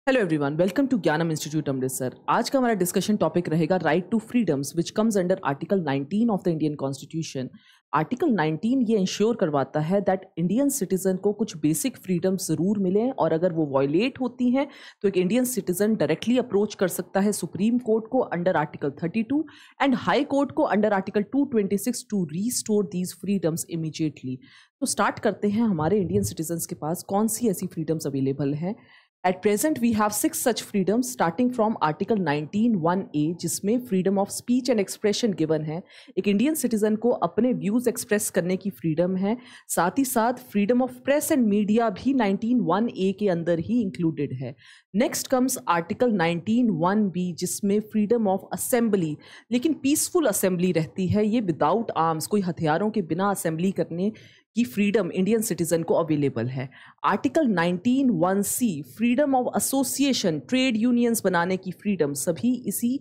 Hello everyone, welcome to Gyanam institute Amritsar. आज का हमारा डिस्कशन टॉपिक रहेगा right to freedoms which comes under article 19 of the Indian constitution. Article 19 ये ensure करवाता है दैट इंडियन सिटीजन को कुछ बेसिक फ्रीडम्स ज़रूर मिलें और अगर वो वायलेट होती हैं तो एक इंडियन सिटीजन डायरेक्टली अप्रोच कर सकता है सुप्रीम कोर्ट को under article 32 and high court को under article 226 to restore these freedoms immediately. तो स्टार्ट करते हैं, हमारे इंडियन सिटीजन्स के पास कौन सी ऐसी फ्रीडम्स अवेलेबल हैं। At present, we have 6 such freedoms starting from Article 19(1)(a) जिसमें freedom of speech and expression given है। एक इंडियन सिटीजन को अपने व्यूज एक्सप्रेस करने की फ्रीडम है। साथ ही साथ freedom of press and media भी 19(1)(a) के अंदर ही इंक्लूडेड है। नेक्स्ट कम्स आर्टिकल 19(1)(b) जिसमें फ्रीडम ऑफ असेंबली, लेकिन पीसफुल असेंबली रहती है। ये विदाउट आर्म्स, कोई हथियारों के बिना असेंबली करने की फ्रीडम इंडियन सिटीजन को अवेलेबल है। Article 19(1)(c) freedom of association, trade unions बनाने की फ्रीडम सभी इसी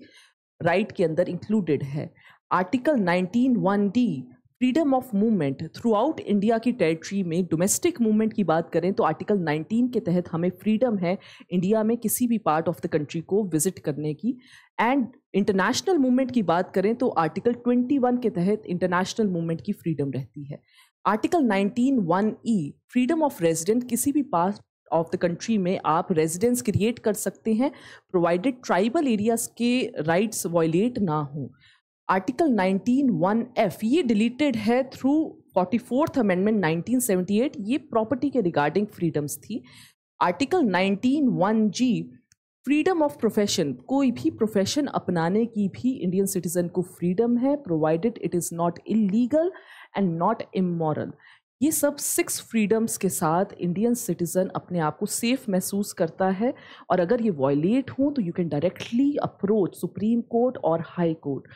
राइट के अंदर इंक्लूडेड है। Article 19(1)(d) freedom of movement through out India की टेरिटरी में। डोमेस्टिक मूवमेंट की बात करें तो आर्टिकल 19 के तहत हमें फ्रीडम है इंडिया में किसी भी पार्ट ऑफ द कंट्री को विजिट करने की। एंड इंटरनेशनल मूवमेंट की बात करें तो आर्टिकल 21 के तहत इंटरनेशनल मूवमेंट की फ्रीडम रहती है। Article 19(1)(e) freedom of resident, किसी भी पार्ट ऑफ द कंट्री में आप रेजिडेंस क्रिएट कर सकते हैं प्रोवाइडेड ट्राइबल एरियाज के राइट्स वायलेट ना हो। आर्टिकल 19(1)(f) ये डिलीटेड है थ्रू 44th अमेंडमेंट 1978। ये प्रॉपर्टी के रिगार्डिंग फ्रीडम्स थी। Article 19(1)(g) freedom of profession, कोई भी प्रोफेशन अपनाने की भी इंडियन सिटीजन को फ्रीडम है provided it is not illegal and not immoral. ये सब 6 फ्रीडम्स के साथ इंडियन सिटीजन अपने आप को सेफ महसूस करता है और अगर ये वायलेट हो तो you can directly approach supreme court और high court.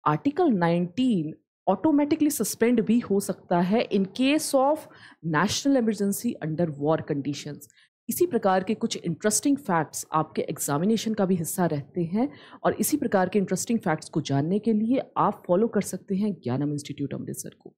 Article 19 automatically suspend भी हो सकता है in case of national emergency under war conditions. इसी प्रकार के कुछ इंटरेस्टिंग फैक्ट्स आपके एग्जामिनेशन का भी हिस्सा रहते हैं और इसी प्रकार के इंटरेस्टिंग फैक्ट्स को जानने के लिए आप फॉलो कर सकते हैं ज्ञानम इंस्टीट्यूट अमृतसर को।